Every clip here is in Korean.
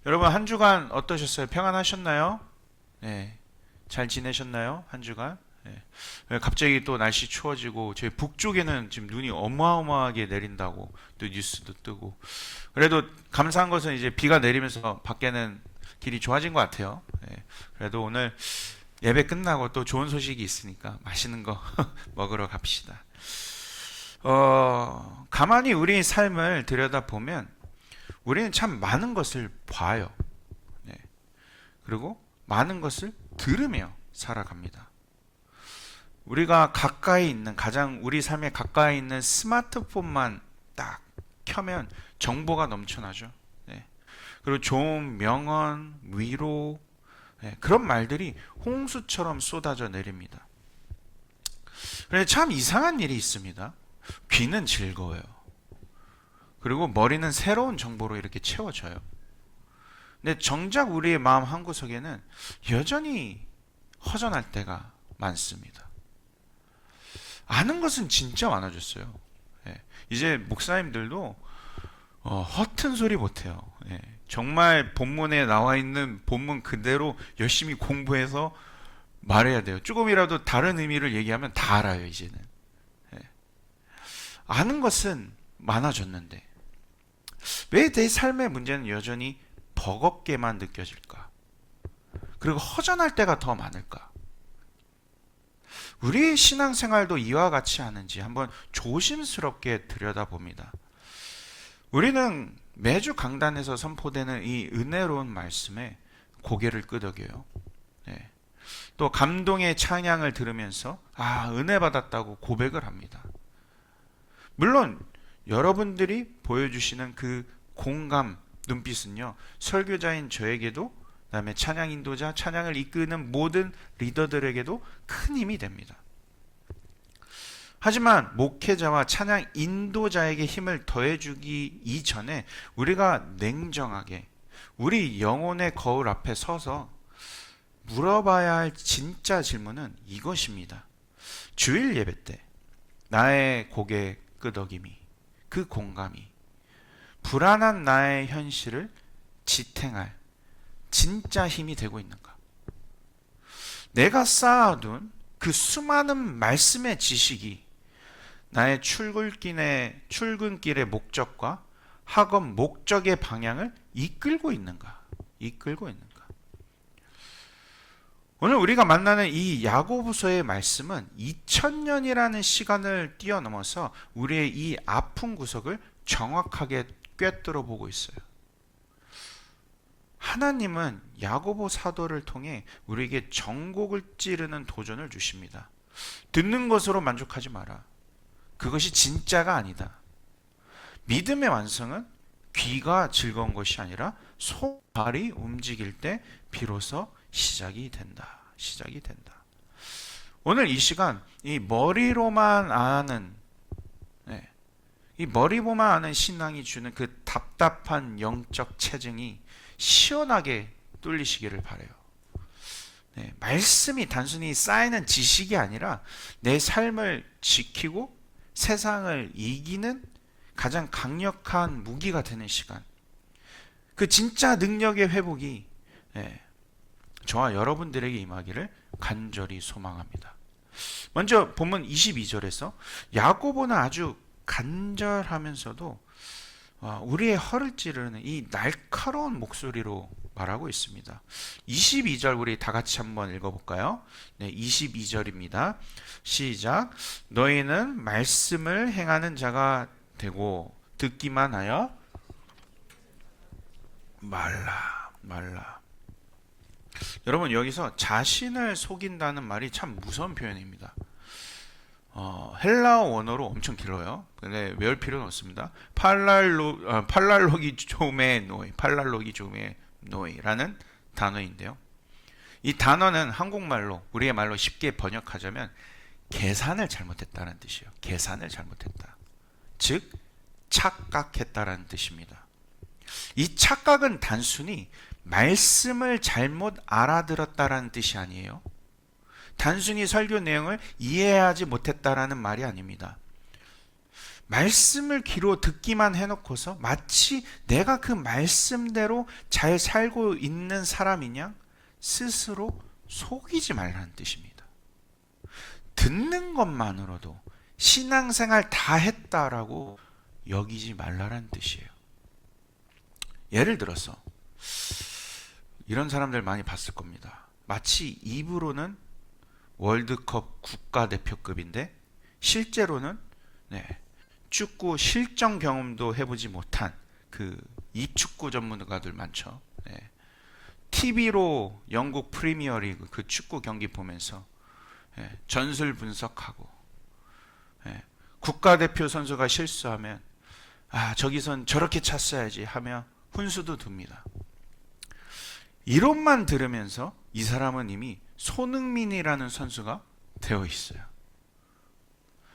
여러분 한 주간 어떠셨어요? 평안하셨나요? 네. 잘 지내셨나요? 한 주간? 네. 갑자기 또 날씨 추워지고 저희 북쪽에는 지금 눈이 어마어마하게 내린다고 또 뉴스도 뜨고 그래도 감사한 것은 이제 비가 내리면서 밖에는 길이 좋아진 것 같아요. 네. 그래도 오늘 예배 끝나고 또 좋은 소식이 있으니까 맛있는 거 먹으러 갑시다. 가만히 우리 삶을 들여다보면 우리는 참 많은 것을 봐요. 네. 그리고 많은 것을 들으며 살아갑니다. 우리가 가까이 있는, 가장 우리 삶에 가까이 있는 스마트폰만 딱 켜면 정보가 넘쳐나죠. 네. 그리고 좋은 명언, 위로, 네. 그런 말들이 홍수처럼 쏟아져 내립니다. 그런데 참 이상한 일이 있습니다. 귀는 즐거워요. 그리고 머리는 새로운 정보로 이렇게 채워져요. 근데 정작 우리의 마음 한구석에는 여전히 허전할 때가 많습니다. 아는 것은 진짜 많아졌어요. 예. 이제 목사님들도 허튼 소리 못해요. 예. 정말 본문에 나와 있는 본문 그대로 열심히 공부해서 말해야 돼요. 조금이라도 다른 의미를 얘기하면 다 알아요, 이제는. 예. 아는 것은 많아졌는데 왜 내 삶의 문제는 여전히 버겁게만 느껴질까? 그리고 허전할 때가 더 많을까? 우리의 신앙생활도 이와 같이 하는지 한번 조심스럽게 들여다봅니다. 우리는 매주 강단에서 선포되는 이 은혜로운 말씀에 고개를 끄덕여요. 네. 또 감동의 찬양을 들으면서 은혜 받았다고 고백을 합니다. 물론 여러분들이 보여주시는 그 공감 눈빛은요, 설교자인 저에게도, 그다음에 찬양 인도자, 찬양을 이끄는 모든 리더들에게도 큰 힘이 됩니다. 하지만 목회자와 찬양 인도자에게 힘을 더해주기 이전에 우리가 냉정하게 우리 영혼의 거울 앞에 서서 물어봐야 할 진짜 질문은 이것입니다. 주일 예배 때 나의 고개 끄덕임이, 그 공감이 불안한 나의 현실을 지탱할 진짜 힘이 되고 있는가? 내가 쌓아둔 그 수많은 말씀의 지식이 나의 출근길의 목적과 학업 목적의 방향을 이끌고 있는가? 이끌고 있는가? 오늘 우리가 만나는 이 야고보서의 말씀은 2000년이라는 시간을 뛰어넘어서 우리의 이 아픈 구석을 정확하게 꿰뚫어 보고 있어요. 하나님은 야고보 사도를 통해 우리에게 전곡을 찌르는 도전을 주십니다. 듣는 것으로 만족하지 마라. 그것이 진짜가 아니다. 믿음의 완성은 귀가 즐거운 것이 아니라 손발이 움직일 때 비로소 시작이 된다. 시작이 된다. 오늘 이 시간 이 머리로만 아는 이 머리로만 아는 신앙이 주는 그 답답한 영적 체증이 시원하게 뚫리시기를 바라요. 네, 말씀이 단순히 쌓이는 지식이 아니라 내 삶을 지키고 세상을 이기는 가장 강력한 무기가 되는 시간. 그 진짜 능력의 회복이 저와 여러분들에게 임하기를 간절히 소망합니다. 먼저 본문 22절에서 야고보는 아주 간절하면서도 우리의 허를 찌르는 이 날카로운 목소리로 말하고 있습니다. 22절 우리 다 같이 한번 읽어볼까요? 네, 22절입니다. 시작. 너희는 말씀을 행하는 자가 되고 듣기만 하여 말라. 여러분 여기서 자신을 속인다는 말이 참 무서운 표현입니다. 헬라어 원어로 엄청 길어요. 근데 외울 필요는 없습니다. 팔랄로기조메노이라는 단어인데요. 이 단어는 한국말로 우리의 말로 쉽게 번역하자면 계산을 잘못했다는 뜻이에요. 계산을 잘못했다. 즉 착각했다라는 뜻입니다. 이 착각은 단순히 말씀을 잘못 알아들었다라는 뜻이 아니에요. 단순히 설교 내용을 이해하지 못했다라는 말이 아닙니다. 말씀을 귀로 듣기만 해놓고서 마치 내가 그 말씀대로 잘 살고 있는 사람이냐 스스로 속이지 말라는 뜻입니다. 듣는 것만으로도 신앙생활 다 했다라고 여기지 말라는 뜻이에요. 예를 들어서 이런 사람들 많이 봤을 겁니다. 마치 입으로는 월드컵 국가대표급인데 실제로는 축구 실전 경험도 해보지 못한 그 이축구 전문가들 많죠. TV로 영국 프리미어리그 그 축구 경기 보면서 전술 분석하고 국가대표 선수가 실수하면 저기선 저렇게 찼어야지 하며 훈수도 둡니다. 이론만 들으면서 이 사람은 이미 손흥민이라는 선수가 되어 있어요.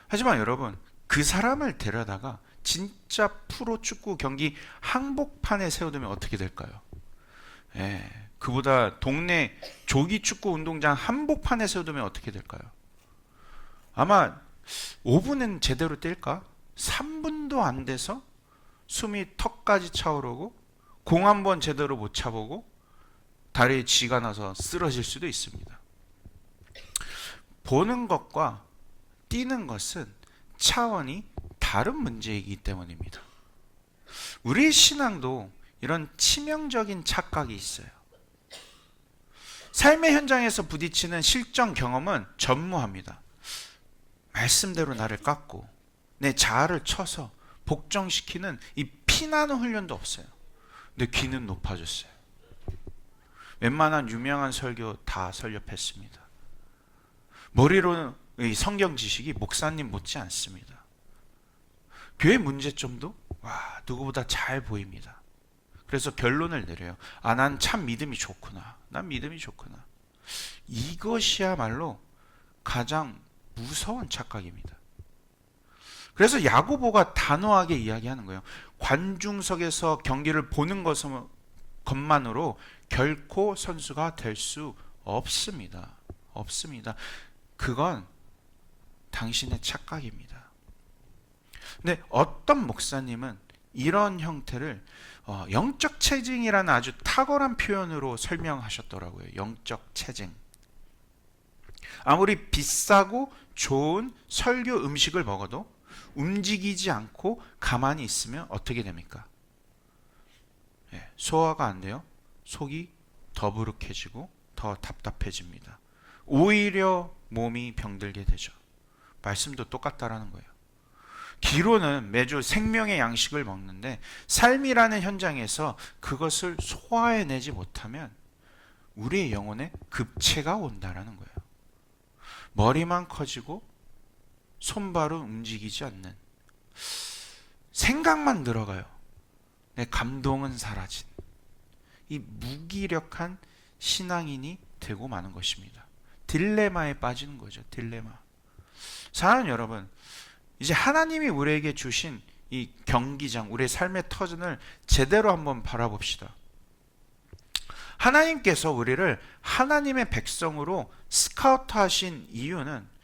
하지만 여러분, 그 사람을 데려다가 진짜 프로 축구 경기 항복판에 세워두면 어떻게 될까요? 그보다 동네 조기 축구 운동장 한복판에 세워두면 어떻게 될까요? 아마 5분은 제대로 뛸까? 3분도 안 돼서 숨이 턱까지 차오르고 공 한 번 제대로 못 차보고 다리에 쥐가 나서 쓰러질 수도 있습니다. 보는 것과 뛰는 것은 차원이 다른 문제이기 때문입니다. 우리의 신앙도 이런 치명적인 착각이 있어요. 삶의 현장에서 부딪히는 실전 경험은 전무합니다. 말씀대로 나를 깎고 내 자아를 쳐서 복종시키는 이 피나는 훈련도 없어요. 근데 귀는 높아졌어요. 웬만한 유명한 설교 다 설교했습니다. 머리로는 이 성경 지식이 목사님 못지 않습니다. 교회 문제점도 누구보다 잘 보입니다. 그래서 결론을 내려요. 난 참 믿음이 좋구나. 난 믿음이 좋구나. 이것이야말로 가장 무서운 착각입니다. 그래서 야고보가 단호하게 이야기하는 거예요. 관중석에서 경기를 보는 것만으로 결코 선수가 될 수 없습니다. 없습니다. 그건 당신의 착각입니다. 근데 어떤 목사님은 이런 형태를 영적 체증이라는 아주 탁월한 표현으로 설명하셨더라고요. 영적 체증. 아무리 비싸고 좋은 설교 음식을 먹어도 움직이지 않고 가만히 있으면 어떻게 됩니까? 소화가 안 돼요. 속이 더부룩해지고 더 답답해집니다. 오히려 몸이 병들게 되죠. 말씀도 똑같다라는 거예요. 기로는 매주 생명의 양식을 먹는데 삶이라는 현장에서 그것을 소화해내지 못하면 우리의 영혼에 급체가 온다라는 거예요. 머리만 커지고 손발은 움직이지 않는, 생각만 들어가요. 내 감동은 사라진 이 무기력한 신앙인이 되고 마는 것입니다. 딜레마에 빠지는 거죠. 딜레마. 사랑하는 여러분, 이제 하나님이 우리에게 주신 이 경기장, 우리의 삶의 터전을 제대로 한번 바라봅시다. 하나님께서 우리를 하나님의 백성으로 스카우트 하신 이유는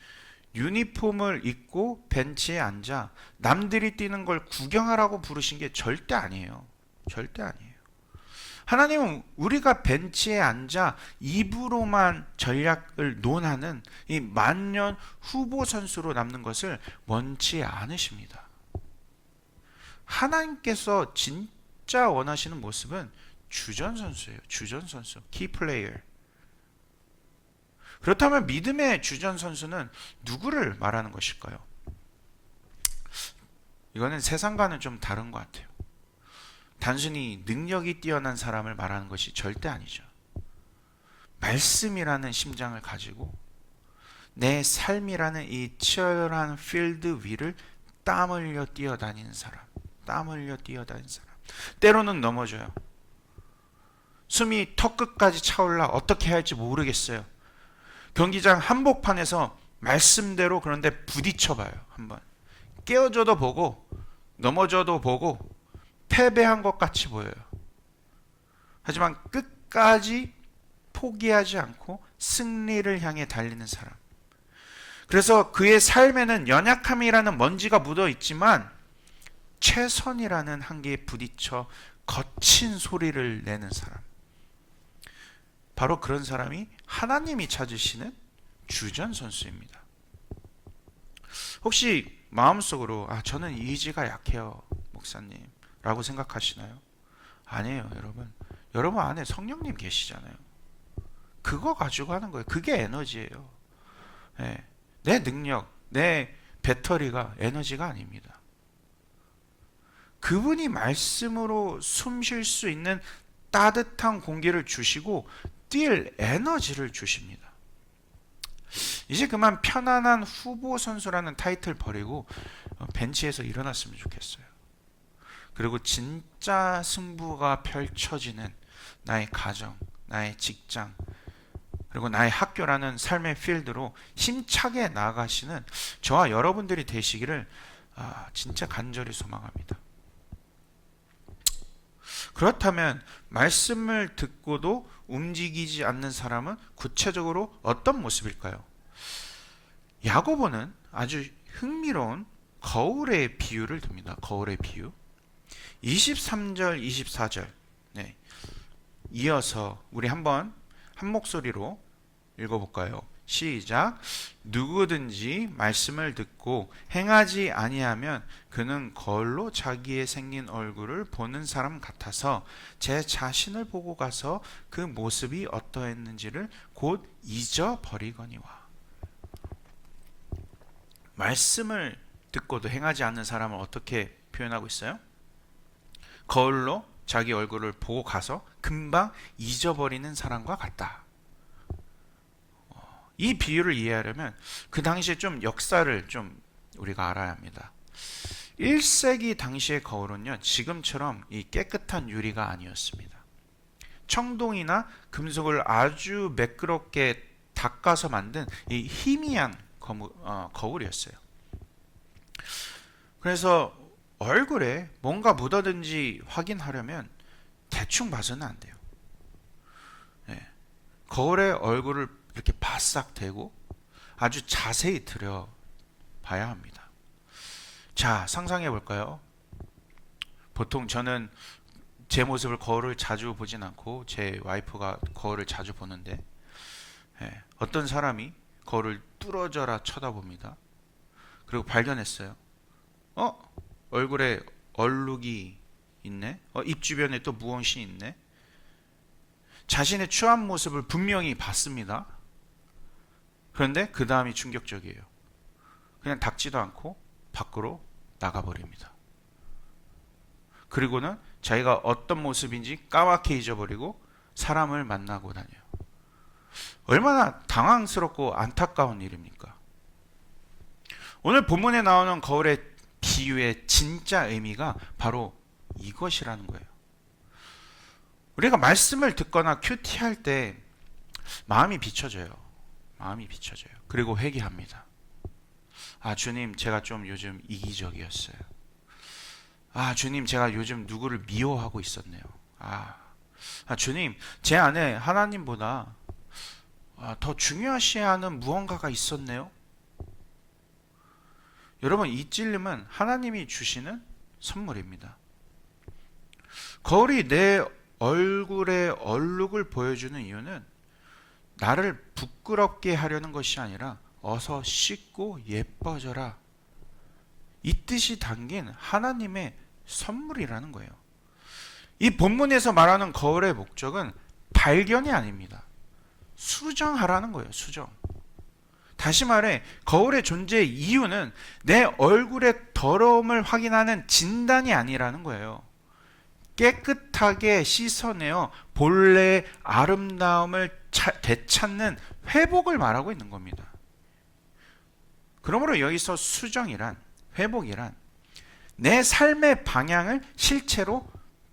유니폼을 입고 벤치에 앉아 남들이 뛰는 걸 구경하라고 부르신 게 절대 아니에요. 절대 아니에요. 하나님은 우리가 벤치에 앉아 입으로만 전략을 논하는 이 만년 후보 선수로 남는 것을 원치 않으십니다. 하나님께서 진짜 원하시는 모습은 주전 선수예요. 주전 선수, 키 플레이어. 그렇다면 믿음의 주전 선수는 누구를 말하는 것일까요? 이거는 세상과는 좀 다른 것 같아요. 단순히 능력이 뛰어난 사람을 말하는 것이 절대 아니죠. 말씀이라는 심장을 가지고 내 삶이라는 이 치열한 필드 위를 땀 흘려 뛰어다니는 사람. 땀 흘려 뛰어다니는 사람. 때로는 넘어져요. 숨이 턱 끝까지 차올라 어떻게 해야 할지 모르겠어요. 경기장 한복판에서 말씀대로 그런데 부딪혀봐요. 한번 깨어져도 보고 넘어져도 보고 패배한 것 같이 보여요. 하지만 끝까지 포기하지 않고 승리를 향해 달리는 사람. 그래서 그의 삶에는 연약함이라는 먼지가 묻어 있지만 최선이라는 한계에 부딪혀 거친 소리를 내는 사람, 바로 그런 사람이 하나님이 찾으시는 주전 선수입니다. 혹시 마음속으로 저는 의지가 약해요 목사님 라고 생각하시나요? 아니에요. 여러분 안에 성령님 계시잖아요. 그거 가지고 하는 거예요. 그게 에너지예요. 네. 내 능력, 내 배터리가 에너지가 아닙니다. 그분이 말씀으로 숨 쉴 수 있는 따뜻한 공기를 주시고 뛸 에너지를 주십니다. 이제 그만 편안한 후보 선수라는 타이틀 버리고 벤치에서 일어났으면 좋겠어요. 그리고 진짜 승부가 펼쳐지는 나의 가정, 나의 직장, 그리고 나의 학교라는 삶의 필드로 힘차게 나아가시는 저와 여러분들이 되시기를 진짜 간절히 소망합니다. 그렇다면 말씀을 듣고도 움직이지 않는 사람은 구체적으로 어떤 모습일까요? 야고보는 아주 흥미로운 거울의 비유를 듭니다. 거울의 비유. 23절, 24절. 네. 이어서 우리 한번 한 목소리로 읽어볼까요? 시작. 누구든지 말씀을 듣고 행하지 아니하면 그는 거울로 자기의 생긴 얼굴을 보는 사람 같아서 제 자신을 보고 가서 그 모습이 어떠했는지를 곧 잊어버리거니와. 말씀을 듣고도 행하지 않는 사람을 어떻게 표현하고 있어요? 거울로 자기 얼굴을 보고 가서 금방 잊어버리는 사람과 같다. 이 비유를 이해하려면 그 당시에 좀 역사를 좀 우리가 알아야 합니다. 1세기 당시의 거울은요, 지금처럼 이 깨끗한 유리가 아니었습니다. 청동이나 금속을 아주 매끄럽게 닦아서 만든 이 희미한 거울이었어요. 그래서 얼굴에 뭔가 묻었는지 확인하려면 대충 봐서는 안 돼요. 네. 거울에 얼굴을 이렇게 바싹 대고 아주 자세히 들여봐야 합니다. 자, 상상해 볼까요? 보통 저는 제 모습을 거울을 자주 보진 않고 제 와이프가 거울을 자주 보는데 어떤 사람이 거울을 뚫어져라 쳐다봅니다. 그리고 발견했어요. 얼굴에 얼룩이 있네. 입 주변에 또 무엇이 있네. 자신의 추한 모습을 분명히 봤습니다. 그런데 그 다음이 충격적이에요. 그냥 닦지도 않고 밖으로 나가버립니다. 그리고는 자기가 어떤 모습인지 까맣게 잊어버리고 사람을 만나고 다녀요. 얼마나 당황스럽고 안타까운 일입니까? 오늘 본문에 나오는 거울의 비유의 진짜 의미가 바로 이것이라는 거예요. 우리가 말씀을 듣거나 큐티할 때 마음이 비춰져요. 그리고 회개합니다. 주님, 제가 좀 요즘 이기적이었어요. 주님, 제가 요즘 누구를 미워하고 있었네요. 주님, 제 안에 하나님보다 더 중요시하는 무언가가 있었네요. 여러분, 이 찔림은 하나님이 주시는 선물입니다. 거울이 내 얼굴의 얼룩을 보여주는 이유는 나를 부끄럽게 하려는 것이 아니라 어서 씻고 예뻐져라, 이 뜻이 담긴 하나님의 선물이라는 거예요. 이 본문에서 말하는 거울의 목적은 발견이 아닙니다. 수정하라는 거예요. 수정. 다시 말해 거울의 존재의 이유는 내 얼굴의 더러움을 확인하는 진단이 아니라는 거예요. 깨끗하게 씻어내어 본래의 아름다움을 되찾는 회복을 말하고 있는 겁니다. 그러므로 여기서 수정이란, 회복이란 내 삶의 방향을 실체로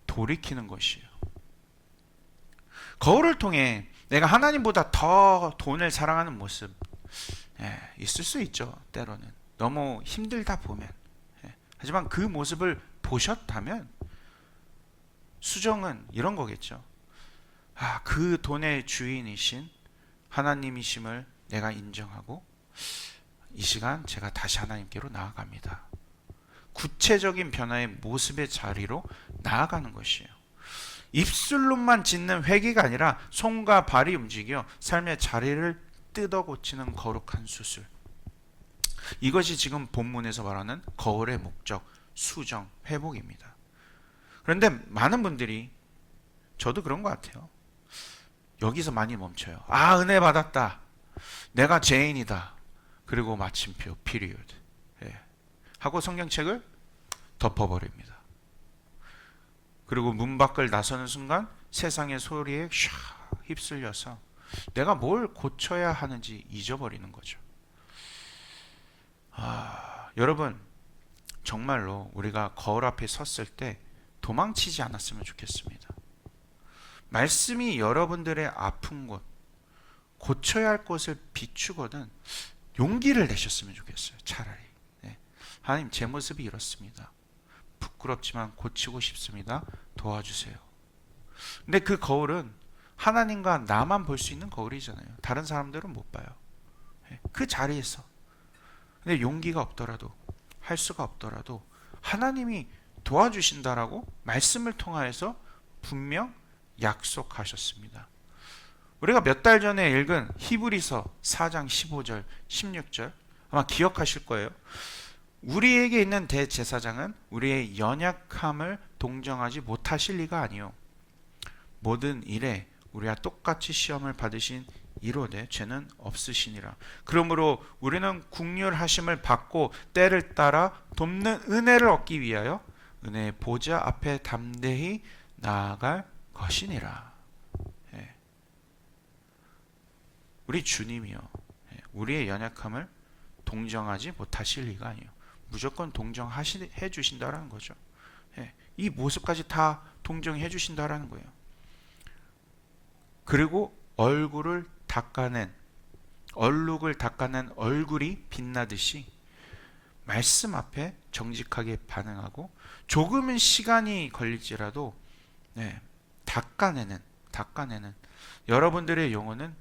돌이키는 것이에요. 거울을 통해 내가 하나님보다 더 돈을 사랑하는 모습 있을 수 있죠. 때로는 너무 힘들다 보면. 하지만 그 모습을 보셨다면 수정은 이런 거겠죠. 그 돈의 주인이신 하나님이심을 내가 인정하고 이 시간 제가 다시 하나님께로 나아갑니다. 구체적인 변화의 모습의 자리로 나아가는 것이에요. 입술로만 짓는 회개가 아니라 손과 발이 움직여 삶의 자리를 뜯어 고치는 거룩한 수술. 이것이 지금 본문에서 말하는 거울의 목적, 수정, 회복입니다. 그런데 많은 분들이, 저도 그런 것 같아요, 여기서 많이 멈춰요. 아, 은혜 받았다, 내가 죄인이다, 그리고 마침표, 피리어드, 하고 성경책을 덮어버립니다. 그리고 문 밖을 나서는 순간 세상의 소리에 샥 휩쓸려서 내가 뭘 고쳐야 하는지 잊어버리는 거죠. 여러분, 정말로 우리가 거울 앞에 섰을 때 도망치지 않았으면 좋겠습니다. 말씀이 여러분들의 아픈 곳, 고쳐야 할 곳을 비추거든 용기를 내셨으면 좋겠어요. 차라리. 하나님, 제 모습이 이렇습니다. 부끄럽지만 고치고 싶습니다. 도와주세요. 근데 그 거울은 하나님과 나만 볼 수 있는 거울이잖아요. 다른 사람들은 못 봐요. 그 자리에서. 근데 용기가 없더라도, 할 수가 없더라도 하나님이 도와주신다라고 말씀을 통하여서 분명 약속하셨습니다. 우리가 몇 달 전에 읽은 히브리서 4장 15절, 16절 아마 기억하실 거예요. 우리에게 있는 대제사장은 우리의 연약함을 동정하지 못하실 리가 아니요, 모든 일에 우리와 똑같이 시험을 받으신 이로되 죄는 없으시니라. 그러므로 우리는 국률하심을 받고 때를 따라 돕는 은혜를 얻기 위하여 은혜의 보좌 앞에 담대히 나아갈 것이니라. 우리 주님이요, 우리의 연약함을 동정하지 못하실 리가 아니요, 무조건 동정해 주신다라는 거죠. 이 모습까지 다 동정해 주신다라는 거예요. 그리고 얼룩을 닦아낸 얼굴이 빛나듯이 말씀 앞에 정직하게 반응하고 조금은 시간이 걸릴지라도 닦아내는 여러분들의 영혼은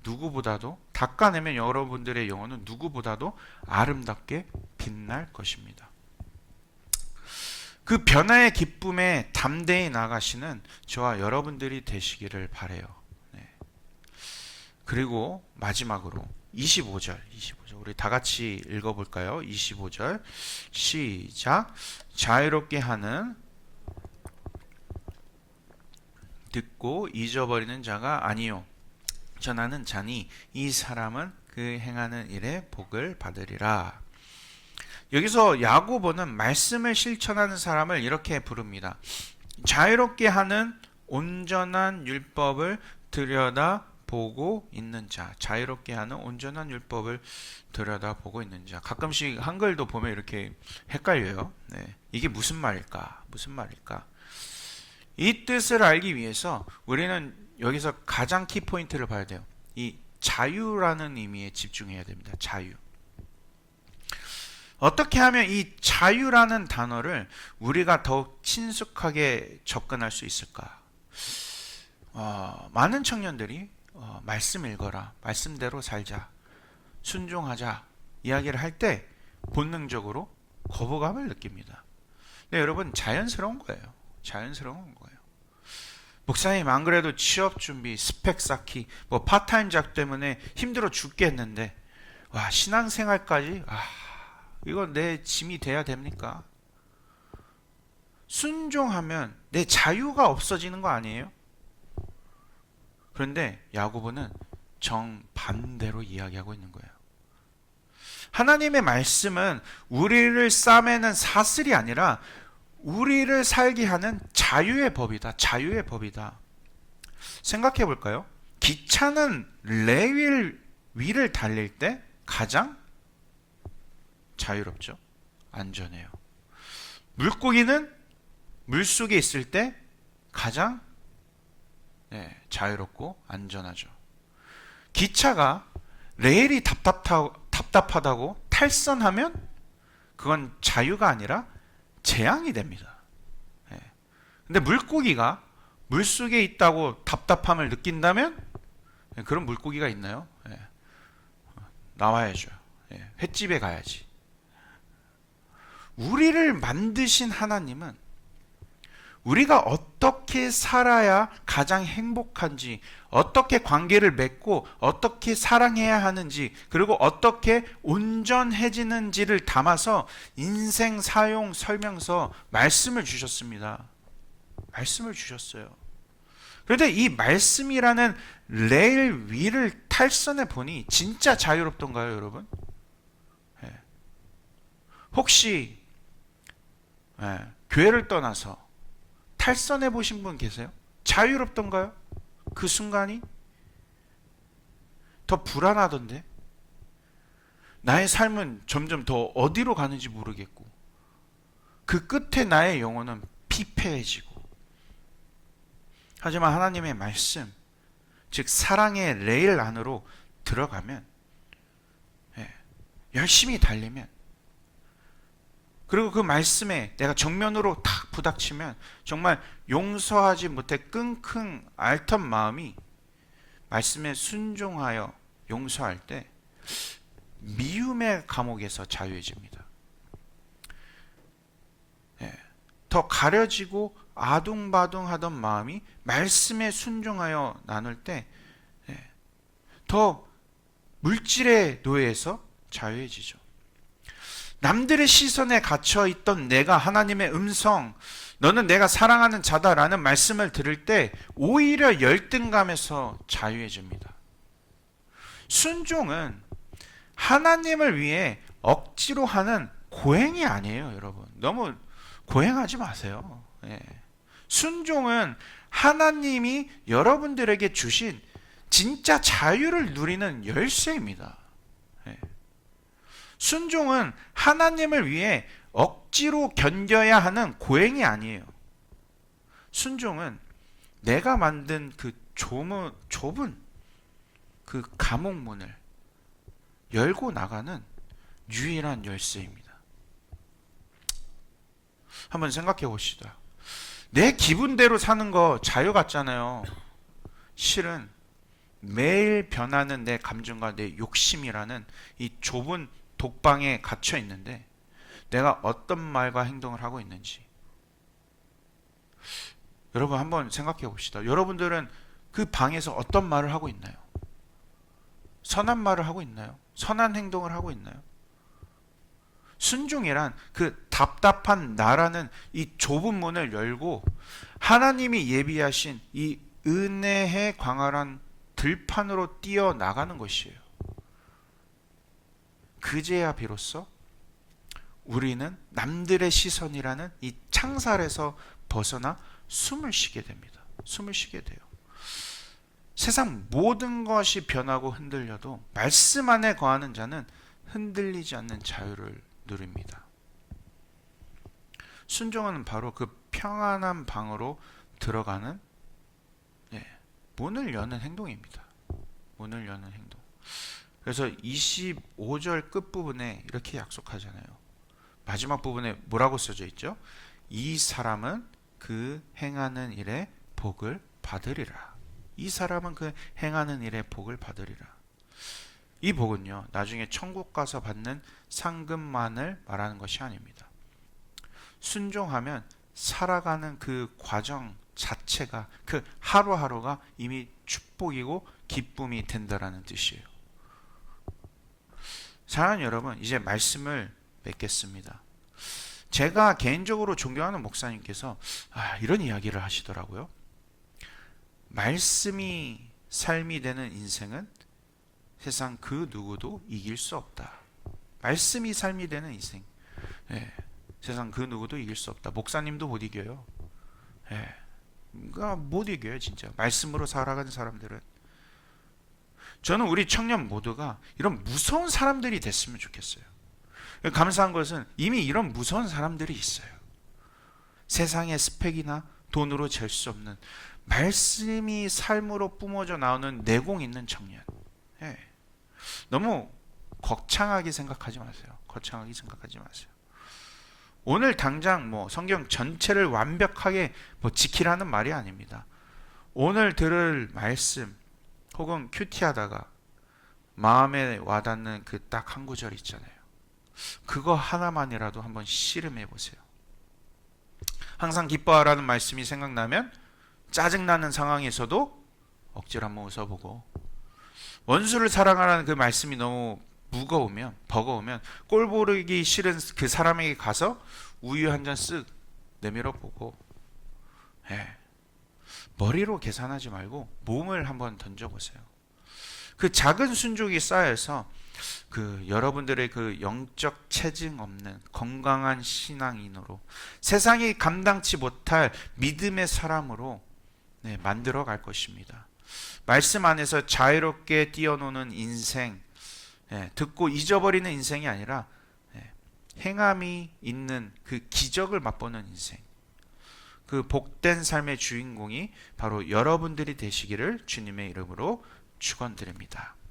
누구보다도, 닦아내면 여러분들의 영혼은 누구보다도 아름답게 빛날 것입니다. 그 변화의 기쁨에 담대히 나가시는 저와 여러분들이 되시기를 바라요. 그리고 마지막으로 25절 우리 다 같이 읽어볼까요? 25절 시작. 자유롭게 하는, 듣고 잊어버리는 자가 아니요 전하는 자니 이 사람은 그 행하는 일에 복을 받으리라. 여기서 야고보는 말씀을 실천하는 사람을 이렇게 부릅니다. 자유롭게 하는 온전한 율법을 들여다보고 있는 자. 자유롭게 하는 온전한 율법을 들여다보고 있는 자. 가끔씩 한글도 보면 이렇게 헷갈려요. 이게 무슨 말일까? 이 뜻을 알기 위해서 우리는 여기서 가장 키포인트를 봐야 돼요. 이 자유라는 의미에 집중해야 됩니다. 자유. 어떻게 하면 이 자유라는 단어를 우리가 더욱 친숙하게 접근할 수 있을까? 많은 청년들이 말씀 읽어라, 말씀대로 살자, 순종하자 이야기를 할 때 본능적으로 거부감을 느낍니다. 근데 여러분, 자연스러운 거예요. 목사님, 안 그래도 취업 준비, 스펙 쌓기, 파타임 잡 때문에 힘들어 죽겠는데 신앙생활까지 이거 내 짐이 돼야 됩니까? 순종하면 내 자유가 없어지는 거 아니에요? 그런데 야고보는 정반대로 이야기하고 있는 거예요. 하나님의 말씀은 우리를 싸매는 사슬이 아니라 우리를 살게 하는 자유의 법이다. 생각해 볼까요? 기차는 레일 위를 달릴 때 가장 자유롭죠. 안전해요. 물고기는 물속에 있을 때 가장 자유롭고 안전하죠. 기차가 레일이 답답하다고 탈선하면 그건 자유가 아니라 재앙이 됩니다. 근데 물고기가 물속에 있다고 답답함을 느낀다면, 그런 물고기가 있나요? 나와야죠. 횟집에 가야지. 우리를 만드신 하나님은 우리가 어떻게 살아야 가장 행복한지, 어떻게 관계를 맺고 어떻게 사랑해야 하는지, 그리고 어떻게 온전해지는지를 담아서 인생 사용 설명서 말씀을 주셨습니다. 말씀을 주셨어요. 그런데 이 말씀이라는 레일 위를 탈선해 보니 진짜 자유롭던가요, 여러분? 혹시 교회를 떠나서 탈선해 보신 분 계세요? 자유롭던가요? 그 순간이? 더 불안하던데? 나의 삶은 점점 더 어디로 가는지 모르겠고, 그 끝에 나의 영혼은 피폐해지고. 하지만 하나님의 말씀, 즉 사랑의 레일 안으로 들어가면, 열심히 달리면, 그리고 그 말씀에 내가 정면으로 탁 부닥치면 정말 용서하지 못해 끙끙 앓던 마음이 말씀에 순종하여 용서할 때 미움의 감옥에서 자유해집니다. 더 가려지고 아둥바둥하던 마음이 말씀에 순종하여 나눌 때 더 물질의 노예에서 자유해지죠. 남들의 시선에 갇혀 있던 내가 하나님의 음성, 너는 내가 사랑하는 자다라는 말씀을 들을 때 오히려 열등감에서 자유해집니다. 순종은 하나님을 위해 억지로 하는 고행이 아니에요, 여러분. 너무 고행하지 마세요. 순종은 하나님이 여러분들에게 주신 진짜 자유를 누리는 열쇠입니다. 순종은 하나님을 위해 억지로 견뎌야 하는 고행이 아니에요. 순종은 내가 만든 그 좁은 그 감옥문을 열고 나가는 유일한 열쇠입니다. 한번 생각해 봅시다. 내 기분대로 사는 거 자유 같잖아요. 실은 매일 변하는 내 감정과 내 욕심이라는 이 좁은 독방에 갇혀 있는데 내가 어떤 말과 행동을 하고 있는지 여러분 한번 생각해 봅시다. 여러분들은 그 방에서 어떤 말을 하고 있나요? 선한 말을 하고 있나요? 선한 행동을 하고 있나요? 순종이란 그 답답한 나라는 이 좁은 문을 열고 하나님이 예비하신 이 은혜의 광활한 들판으로 뛰어나가는 것이에요. 그제야 비로소 우리는 남들의 시선이라는 이 창살에서 벗어나 숨을 쉬게 됩니다. 숨을 쉬게 돼요. 세상 모든 것이 변하고 흔들려도 말씀 안에 거하는 자는 흔들리지 않는 자유를 누립니다. 순종은 바로 그 평안한 방으로 들어가는 문을 여는 행동입니다. 문을 여는 행동. 그래서 25절 끝부분에 이렇게 약속하잖아요. 마지막 부분에 뭐라고 써져 있죠? 이 사람은 그 행하는 일에 복을 받으리라. 이 사람은 그 행하는 일에 복을 받으리라. 이 복은요, 나중에 천국 가서 받는 상급만을 말하는 것이 아닙니다. 순종하면 살아가는 그 과정 자체가, 그 하루하루가 이미 축복이고 기쁨이 된다라는 뜻이에요. 사랑하는 여러분, 이제 말씀을 맺겠습니다. 제가 개인적으로 존경하는 목사님께서 이런 이야기를 하시더라고요. 말씀이 삶이 되는 인생은 세상 그 누구도 이길 수 없다. 말씀이 삶이 되는 인생, 세상 그 누구도 이길 수 없다. 목사님도 못 이겨요. 그러니까 못 이겨요, 진짜. 말씀으로 살아가는 사람들은. 저는 우리 청년 모두가 이런 무서운 사람들이 됐으면 좋겠어요. 감사한 것은 이미 이런 무서운 사람들이 있어요. 세상의 스펙이나 돈으로 잴 수 없는 말씀이 삶으로 뿜어져 나오는 내공 있는 청년. 너무 거창하게 생각하지 마세요. 거창하게 생각하지 마세요. 오늘 당장 성경 전체를 완벽하게 지키라는 말이 아닙니다. 오늘 들을 말씀 혹은 큐티하다가 마음에 와닿는 그 딱 한 구절 있잖아요. 그거 하나만이라도 한번 씨름해 보세요. 항상 기뻐하라는 말씀이 생각나면 짜증나는 상황에서도 억지로 한번 웃어보고, 원수를 사랑하라는 그 말씀이 너무 무거우면, 버거우면 꼴 보기 싫은 그 사람에게 가서 우유 한 잔 쓱 내밀어 보고, 예, 머리로 계산하지 말고 몸을 한번 던져보세요. 그 작은 순종이 쌓여서 그 여러분들의 그 영적 체증 없는 건강한 신앙인으로, 세상이 감당치 못할 믿음의 사람으로, 네, 만들어 갈 것입니다. 말씀 안에서 자유롭게 뛰어노는 인생, 예, 듣고 잊어버리는 인생이 아니라, 예, 행함이 있는 그 기적을 맛보는 인생, 그 복된 삶의 주인공이 바로 여러분들이 되시기를 주님의 이름으로 축원드립니다.